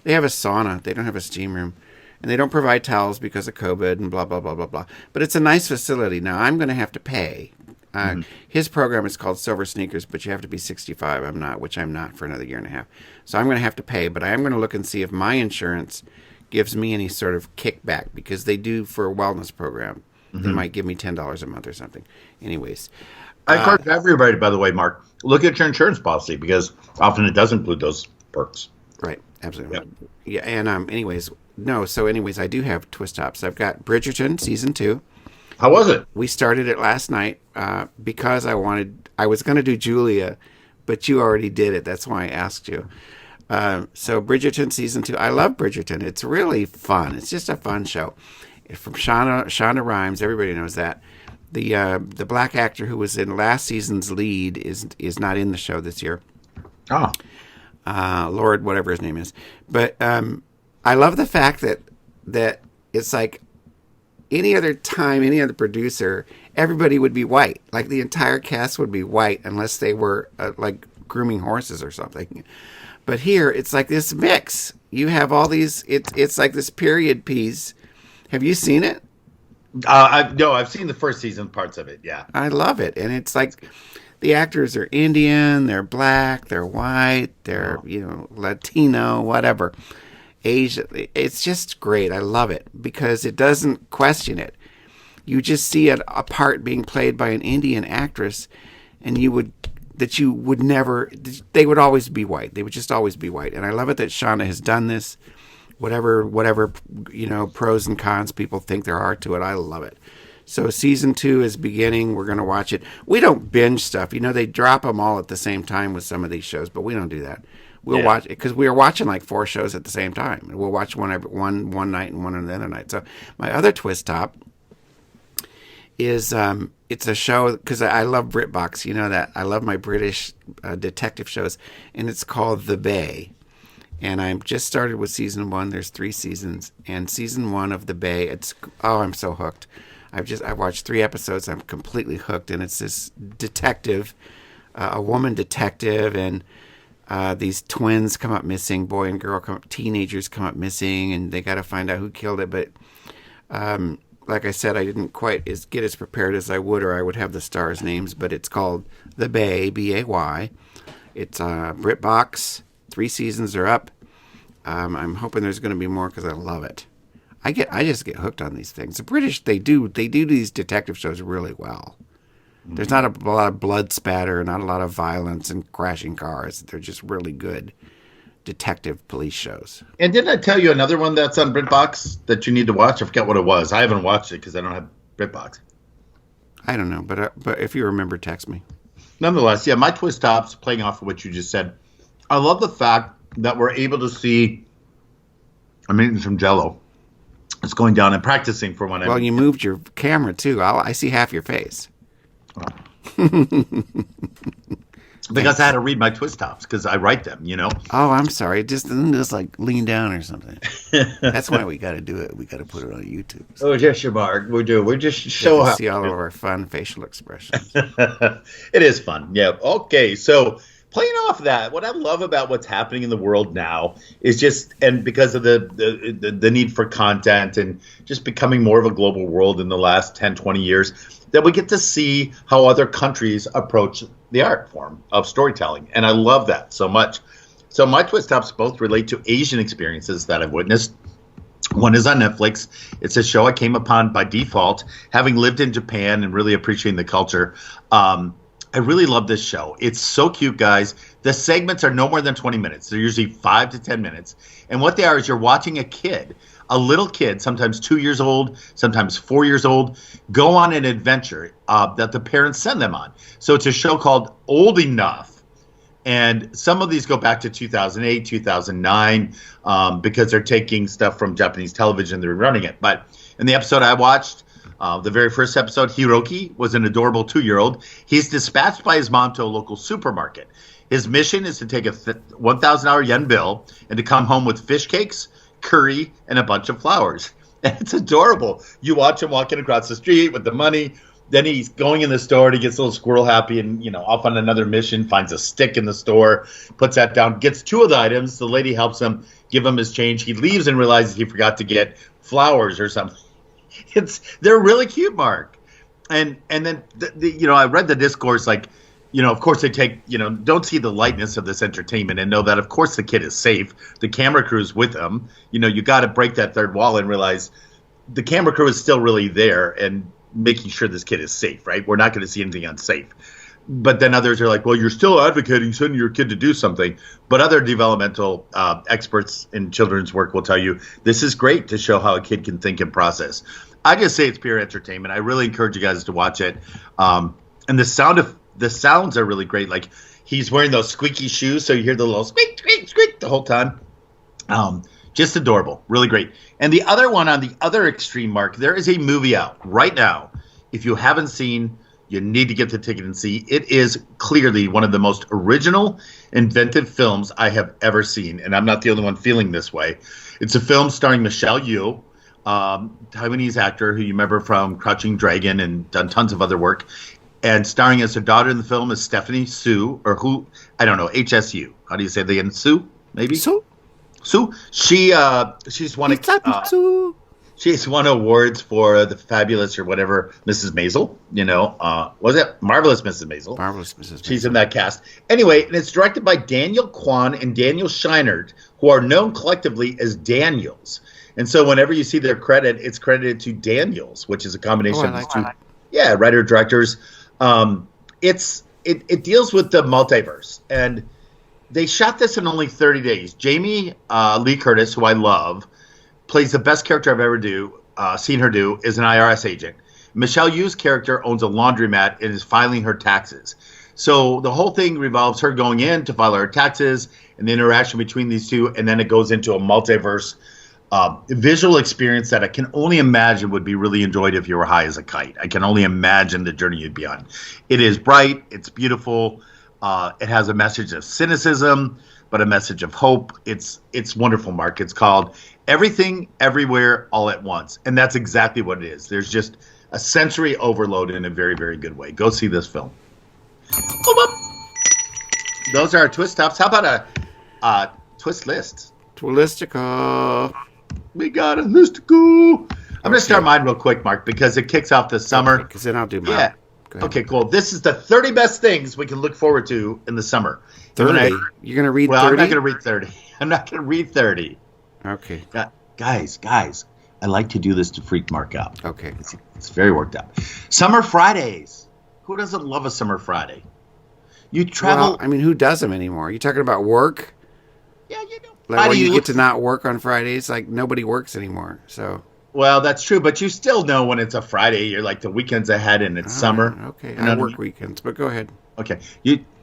They have a sauna. They don't have a steam room. And they don't provide towels because of COVID and blah, blah, blah, blah, blah. But it's a nice facility. Now, I'm going to have to pay. His program is called Silver Sneakers, but you have to be 65. I'm not, which I'm not for another year and a half. So I'm going to have to pay. But I am going to look and see if my insurance gives me any sort of kickback, because they do for a wellness program. They might give me $10 a month or something. Anyways. I encourage everybody, by the way, Mark, look at your insurance policy, because often it does include those perks. Right. Absolutely. Yep. Yeah. And anyways, I do have twist tops. I've got Bridgerton season 2. How was it? We started it last night because I was going to do Julia, but you already did it. That's why I asked you. So Bridgerton season 2. I love Bridgerton. It's really fun. It's just a fun show. From Shonda Rhimes. Everybody knows that. The black actor who was in last season's lead is not in the show this year. Oh. Lord, whatever his name is. But I love the fact that it's like any other time, any other producer, everybody would be white. Like the entire cast would be white unless they were like grooming horses or something. But here, it's like this mix. You have all these, it's like this period piece. Have you seen it? I've seen the first season parts of it, yeah. I love it. And it's like the actors are Indian, they're black, they're white, they're, Latino, whatever. Asian. It's just great. I love it because it doesn't question it. You just see a part being played by an Indian actress, and they would always be white. They would just always be white. And I love it that Shauna has done this whatever pros and cons people think there are to it. I love it. So season 2 is beginning. We're going to watch it. We don't binge stuff. They drop them all at the same time with some of these shows, but we don't do that. We'll watch it because we are watching like 4 shows at the same time. We'll watch one night and one another night. So my other twist top is it's a show because I love BritBox. You know that I love my British detective shows, and it's called The Bay. And I'm just started with season 1. There's 3 seasons, and season 1 of The Bay. I'm so hooked. I've watched 3 episodes. I'm completely hooked, and it's this detective, a woman detective, and these twins come up missing, boy and girl, teenagers come up missing, and they got to find out who killed it. But like I said, I didn't quite get as prepared as I would, or I would have the stars' names. But it's called The Bay, B-A-Y. It's BritBox. 3 seasons are up. I'm hoping there's going to be more because I love it. I just get hooked on these things. The British, they do these detective shows really well. There's not a lot of blood spatter, not a lot of violence and crashing cars. They're just really good detective police shows. And didn't I tell you another one that's on BritBox that you need to watch? I forget what it was. I haven't watched it because I don't have BritBox. I don't know, but if you remember, text me. Nonetheless, my twist tops, playing off of what you just said. I love the fact that we're able to see. I'm eating some Jell-O. It's going down and practicing for when I. Well, you moved your camera too. I see half your face. Because I had to read my twist tops because I write them, Oh, I'm sorry. Just like lean down or something. That's why we got to do it. We got to put it on YouTube. So. Oh, yes, Mark. We do. We just show how. See all of our fun facial expressions. It is fun. Yeah. Okay. So playing off that, what I love about what's happening in the world now is just, and because of the need for content and just becoming more of a global world in the last 10, 20 years, that we get to see how other countries approach the art form of storytelling. And I love that so much. So my twist tops both relate to Asian experiences that I've witnessed. One is on Netflix. It's a show I came upon by default, having lived in Japan and really appreciating the culture. I really love this show. It's so cute, guys. The segments are no more than 20 minutes. They're usually 5 to 10 minutes. And what they are is you're watching a little kid, sometimes 2 years old, sometimes 4 years old, go on an adventure that the parents send them on. So it's a show called Old Enough. And some of these go back to 2008, 2009, because they're taking stuff from Japanese television. They're running it. But in the episode I watched, the very first episode, Hiroki was an adorable 2-year-old. He's dispatched by his mom to a local supermarket. His mission is to take a 1,000 yen bill and to come home with fish cakes, curry, and a bunch of flowers. And it's adorable. You watch him walking across the street with the money. Then he's going in the store and he gets a little squirrel happy and, off on another mission, finds a stick in the store, puts that down, gets 2 of the items. The lady helps him, give him his change. He leaves and realizes he forgot to get flowers or something. They're really cute, Mark. And then, I read the discourse like, of course they take, don't see the lightness of this entertainment and know that, of course, the kid is safe. The camera crew's with him. You got to break that third wall and realize the camera crew is still really there and making sure this kid is safe, right? We're not going to see anything unsafe. But then others are like, well, you're still advocating sending your kid to do something. But other developmental experts in children's work will tell you this is great to show how a kid can think and process. I just say it's pure entertainment. I really encourage you guys to watch it. And the sounds are really great. Like he's wearing those squeaky shoes, so you hear the little squeak, squeak, squeak the whole time. Just adorable, really great. And the other one on the other extreme, Mark, there is a movie out right now. If you haven't seen, you need to get the ticket and see. It is clearly one of the most original, inventive films I have ever seen, and I'm not the only one feeling this way. It's a film starring Michelle Yeoh, Taiwanese actor who you remember from Crouching Dragon and done tons of other work. And starring as her daughter in the film is Stephanie Sue, or who, I don't know, HSU. How do you say that again? Sue, maybe? Sue? She's won she's won awards for the fabulous or whatever Mrs. Maisel, was it Marvelous Mrs. Maisel? Marvelous Mrs. Maisel. She's in that cast. Anyway, and it's directed by Daniel Kwan and Daniel Scheinert, who are known collectively as Daniels. And so whenever you see their credit, it's credited to Daniels, which is a combination of these two. Yeah, writer-directors. It deals with the multiverse, and they shot this in only 30 days. Jamie Lee Curtis, who I love, plays the best character I've ever seen her do, is an IRS agent. Michelle Yeoh's character owns a laundromat and is filing her taxes. So the whole thing revolves her going in to file her taxes and the interaction between these two, and then it goes into a multiverse visual experience that I can only imagine would be really enjoyed if you were high as a kite. I can only imagine the journey you'd be on. It is bright. It's beautiful. It has a message of cynicism, but a message of hope. It's wonderful, Mark. It's called Everything, Everywhere, All at Once. And that's exactly what it is. There's just a sensory overload in a very, very good way. Go see this film. Those are our twist tops. How about a twist list? Twilistica. We got a listicle. I'm going to start mine real quick, Mark, because it kicks off the summer. Because then I'll do mine. Yeah. Okay, cool. This is the 30 best things we can look forward to in the summer. 30? You're going to read 30? Well, I'm not going to read 30. I'm not going to read 30. Okay. Guys, I like to do this to freak Mark out. Okay. It's very worked out. Summer Fridays. Who doesn't love a summer Friday? You travel. Well, I mean, who does them anymore? Are you talking about work? Yeah, you know. Like where you get to not work on Fridays? Like nobody works anymore, so. Well, that's true, but you still know when it's a Friday. You're like the weekend's ahead and it's summer. Okay, you know I work weekends, but go ahead. Okay,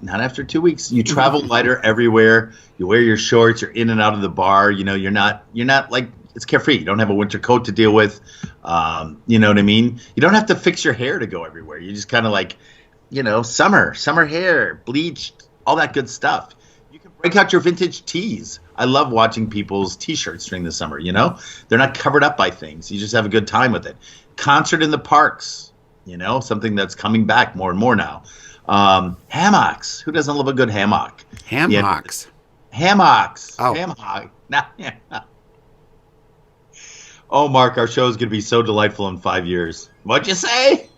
not after 2 weeks. You travel lighter everywhere. You wear your shorts. You're in and out of the bar. You know, you're not like it's carefree. You don't have a winter coat to deal with. You know what I mean? You don't have to fix your hair to go everywhere. You just kind of like, you know, summer hair, bleached, all that good stuff. You can break out your vintage tees. I love watching people's T-shirts during the summer, you know? They're not covered up by things. You just have a good time with it. Concert in the parks, you know, something that's coming back more and more now. Hammocks. Who doesn't love a good hammock? Hammocks. Hammocks. Oh. Hammock. Oh, Mark, our show is going to be so delightful in 5 years. What'd you say?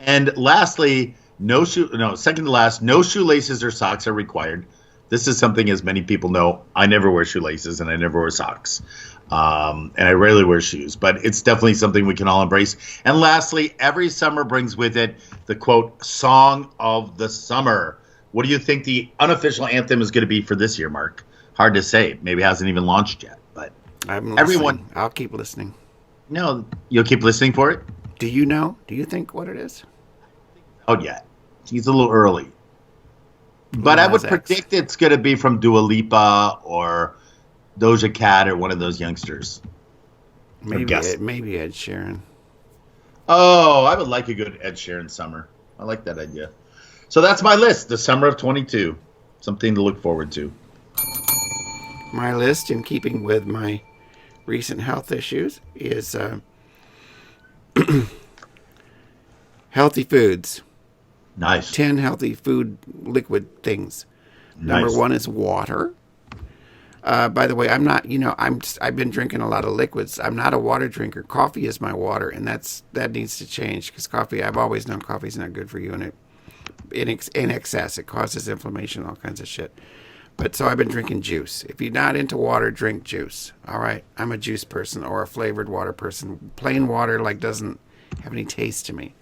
And lastly, second to last, no shoelaces or socks are required. This is something, as many people know, I never wear shoelaces and I never wear socks. And I rarely wear shoes, but it's definitely something we can all embrace. And lastly, every summer brings with it the, quote, song of the summer. What do you think the unofficial anthem is going to be for this year, Mark? Hard to say. Maybe it hasn't even launched yet. But I'll keep listening. No, you'll keep listening for it? Do you know? Do you think what it is? Oh, yeah. He's a little early. But I would predict it's going to be from Dua Lipa or Doja Cat or one of those youngsters. Maybe Ed Sheeran. Oh, I would like a good Ed Sheeran summer. I like that idea. So that's my list, the summer of 22. Something to look forward to. My list, in keeping with my recent health issues, is healthy foods. Nice. 10 healthy food liquid things. Nice. Number 1 is water. By the way, I've been drinking a lot of liquids. I'm not a water drinker. Coffee is my water, and that needs to change because coffee, I've always known coffee's not good for you, and in excess, it causes inflammation, all kinds of shit. But so I've been drinking juice. If you're not into water, drink juice. All right, I'm a juice person or a flavored water person. Plain water doesn't have any taste to me.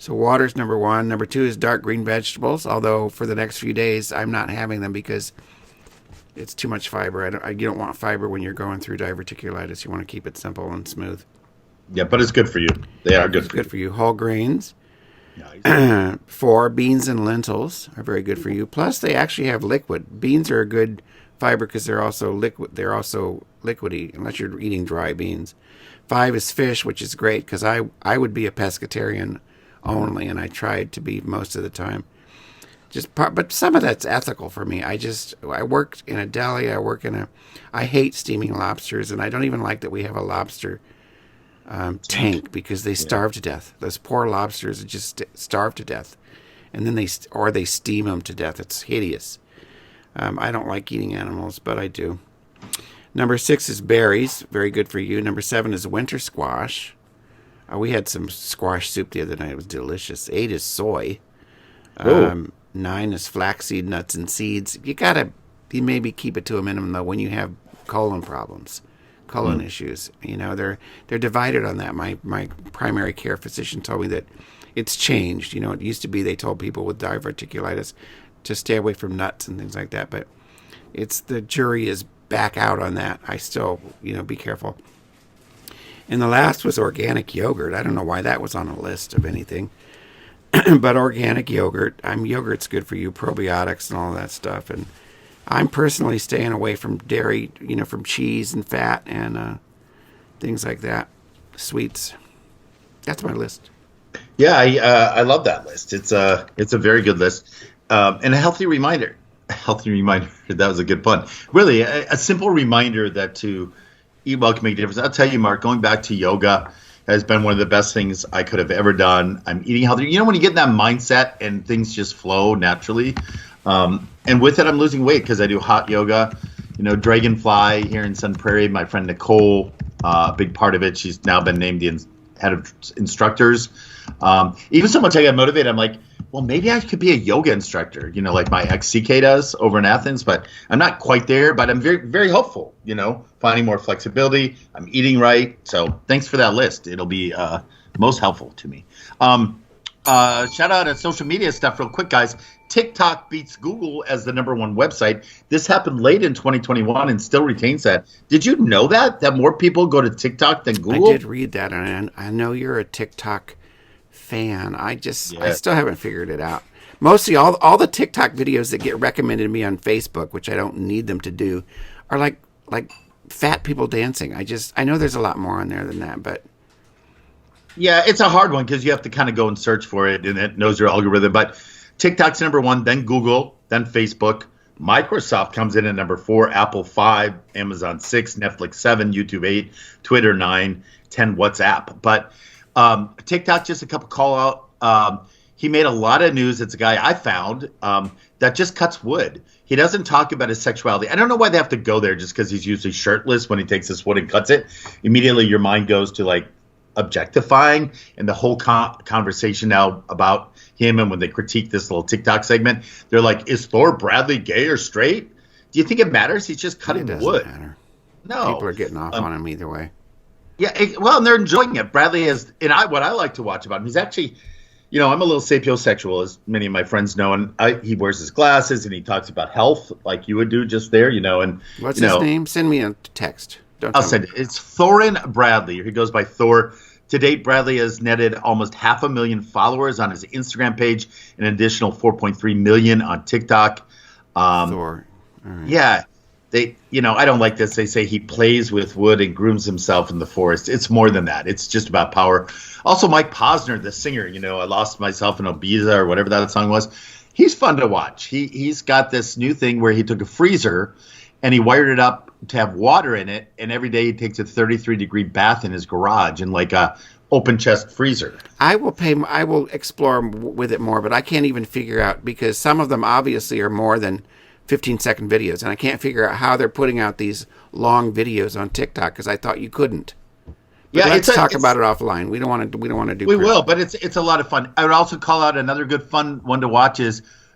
So water's number 1. Number 2 is dark green vegetables, although for the next few days I'm not having them because it's too much fiber. You don't want fiber when you're going through diverticulitis. You want to keep it simple and smooth. Yeah, but it's good for you. They are good. It's good for you. Whole grains. Nice. 4, beans and lentils are very good for you. Plus, they actually have liquid. Beans are a good fiber because they're also liquid. They're also liquidy unless you're eating dry beans. 5 is fish, which is great because I would be a pescatarian only, and I tried to be most of the time. But some of that's ethical for me. I worked in a deli. I hate steaming lobsters, and I don't even like that we have a lobster tank because they starve to death. Those poor lobsters just starve to death, and then they steam them to death. It's hideous. I don't like eating animals, but I do. Number 6 is berries, very good for you. Number 7 is winter squash. We had some squash soup the other night. It was delicious. 8 is soy. 9 is flaxseed, nuts, and seeds. You maybe keep it to a minimum though when you have colon problems, issues. You know, they're divided on that. My primary care physician told me that it's changed. You know, it used to be they told people with diverticulitis to stay away from nuts and things like that, but the jury is back out on that. I still, be careful. And the last was organic yogurt. I don't know why that was on a list of anything. But organic yogurt, yogurt's good for you, probiotics and all that stuff. And I'm personally staying away from dairy, from cheese and fat and things like that, sweets. That's my list. Yeah, I love that list. It's a very good list, and a healthy reminder. A healthy reminder. That was a good pun. Really, a simple reminder that to eat well can make a difference. I'll tell you, Mark, going back to yoga has been one of the best things I could have ever done. I'm eating healthy. When you get in that mindset and things just flow naturally, and with it, I'm losing weight because I do hot yoga. Dragonfly here in Sun Prairie, my friend Nicole, a big part of it. She's now been named the head of instructors. Even so much I got motivated. I'm like, well, maybe I could be a yoga instructor, like my ex-CK does over in Athens, but I'm not quite there, but I'm very, very hopeful, finding more flexibility. I'm eating right. So thanks for that list. It'll be most helpful to me. Shout out at social media stuff real quick, guys. TikTok beats Google as the #1 website. This happened late in 2021 and still retains that. Did you know that more people go to TikTok than Google? I did read that, and I know you're a TikTok fan. I still haven't figured it out. Mostly all the TikTok videos that get recommended to me on Facebook, which I don't need them to do, are like fat people dancing. I know there's a lot more on there than that, but yeah, it's a hard one because you have to kind of go and search for it, and it knows your algorithm. But TikTok's #1, then Google, then Facebook. Microsoft comes in at #4, Apple 5, Amazon 6, Netflix 7, YouTube 8, Twitter 9, 10 WhatsApp. But TikTok, just a couple call out. He made a lot of news. It's a guy I found that just cuts wood. He doesn't talk about his sexuality. I don't know why they have to go there just because he's usually shirtless when he takes this wood and cuts it. Immediately your mind goes to like objectifying, and the whole conversation now about him, and when they critique this little TikTok segment, they're like, is Thor Bradley gay or straight? Do you think it matters? He's just cutting wood. Matter. No. People are getting off on him either way. Yeah, and they're enjoying it. Bradley has, and what I like to watch about him, he's actually, I'm a little sapiosexual, as many of my friends know, and he wears his glasses and he talks about health like you would do just there, and what's his name? Send me a text. I'll send it. It's Thorin Bradley. He goes by Thor. To date, Bradley has netted almost 500,000 followers on his Instagram page, an additional 4.3 million on TikTok. Thor. All right. Yeah. I don't like this. They say he plays with wood and grooms himself in the forest. It's more than that. It's just about power. Also, Mike Posner, the singer, I Lost Myself in Ibiza or whatever that song was. He's fun to watch. He's got this new thing where he took a freezer and he wired it up to have water in it. And every day he takes a 33-degree bath in his garage in like a open chest freezer. I will explore with it more, but I can't even figure out, because some of them obviously are more than 15-second videos, and I can't figure out how they're putting out these long videos on TikTok, because I thought you couldn't. But let's talk about it offline. We don't want to do. We will, but it's a lot of fun. I would also call out another good fun one to watch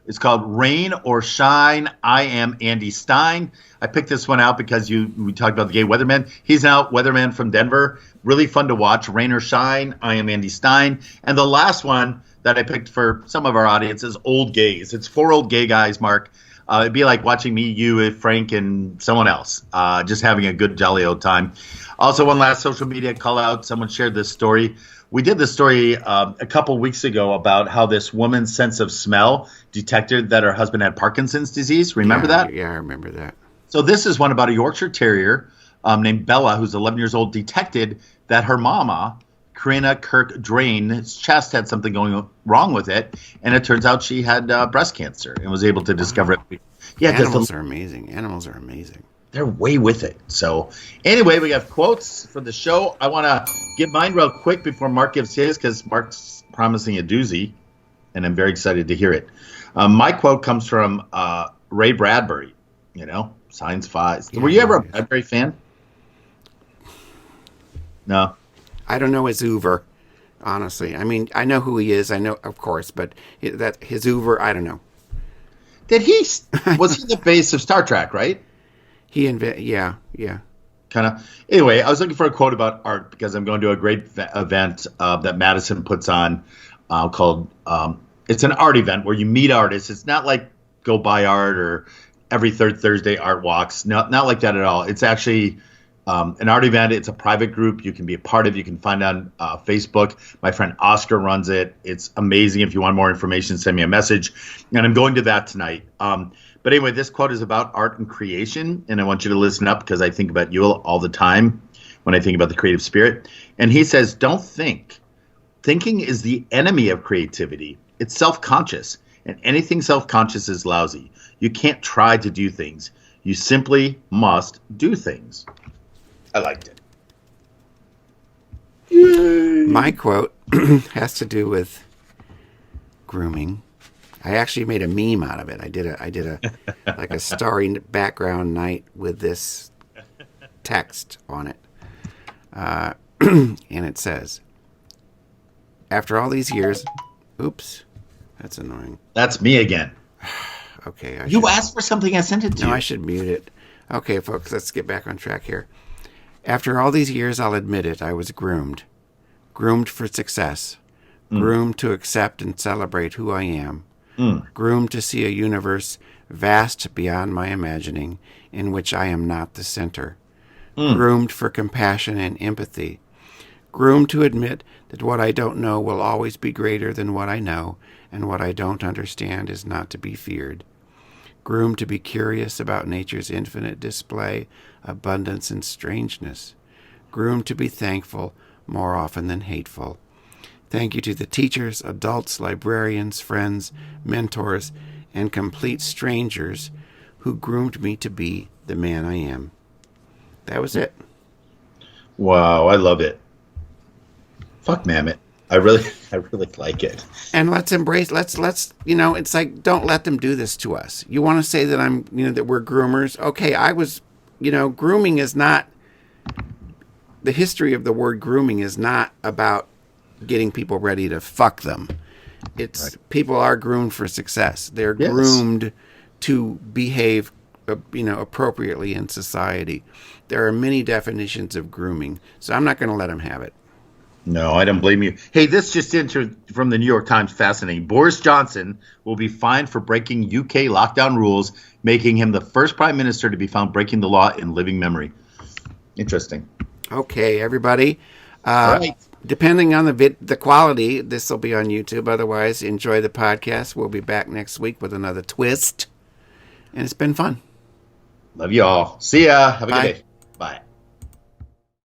it's called Rain or Shine. I am Andy Stein. I picked this one out because we talked about the gay weatherman. He's now weatherman from Denver. Really fun to watch. Rain or Shine. I am Andy Stein. And the last one that I picked for some of our audience is Old Gays. It's 4 old gay guys, Mark. It'd be like watching me, you, Frank, and someone else, just having a good, jolly old time. Also, one last social media call out. Someone shared this story. We did this story a couple weeks ago about how this woman's sense of smell detected that her husband had Parkinson's disease. Remember that? Yeah, I remember that. So this is one about a Yorkshire Terrier named Bella, who's 11 years old, detected that her mama, Karina Kirk Drain's chest had something going wrong with it, and it turns out she had breast cancer and was able to discover it. Yeah, animals are amazing. Animals are amazing. They're way with it. So anyway, we have quotes for the show. I want to give mine real quick before Mark gives his, because Mark's promising a doozy, and I'm very excited to hear it. My quote comes from Ray Bradbury, Science Five. Were you ever a Bradbury fan? No. I don't know his Hoover, honestly. I mean, I know who he is. I know, of course, but that his Hoover, I don't know. Was he the base of Star Trek, right? Yeah. Kind of. Anyway, I was looking for a quote about art because I'm going to a great event that Madison puts on called, it's an art event where you meet artists. It's not like go buy art or every third Thursday art walks. No, not like that at all. It's actually an art event. It's a private group you can be a part of. You can find it on Facebook. My friend Oscar runs it. It's amazing. If you want more information, send me a message. And I'm going to that tonight. But anyway, this quote is about art and creation, and I want you to listen up because I think about you all the time when I think about the creative spirit. And he says, don't think. Thinking is the enemy of creativity. It's self-conscious, and anything self-conscious is lousy. You can't try to do things. You simply must do things. I liked it. Yay. My quote has to do with grooming. I actually made a meme out of it. I did a like a starry background night with this text on it. And it says, after all these years, oops, that's annoying. That's me again. Okay. You asked for something, I sent it to you. No, I should mute it. Okay, folks, let's get back on track here. After all these years, I'll admit it, I was groomed. Groomed for success. Groomed to accept and celebrate who I am. Groomed to see a universe vast beyond my imagining, in which I am not the center. Groomed for compassion and empathy. Groomed to admit that what I don't know will always be greater than what I know, and what I don't understand is not to be feared. Groomed to be curious about nature's infinite display, abundance, and strangeness. Groomed to be thankful more often than hateful. Thank you to the teachers, adults, librarians, friends, mentors, and complete strangers who groomed me to be the man I am. That was it. Wow, I love it. Fuck Mammoth. I really like it. And let's embrace, let's, it's like, don't let them do this to us. You want to say that that we're groomers? Okay, grooming is not, the history of the word grooming is not about getting people ready to fuck them. It's right. People are groomed for success. They're groomed to behave, appropriately in society. There are many definitions of grooming, so I'm not going to let them have it. No, I don't blame you. Hey, this just entered from the New York Times. Fascinating. Boris Johnson will be fined for breaking UK lockdown rules, making him the first prime minister to be found breaking the law in living memory. Interesting. Okay, everybody. All right. Depending on the quality, this will be on YouTube. Otherwise, enjoy the podcast. We'll be back next week with another twist. And it's been fun. Love you all. See ya. Have a Bye. good day. Bye.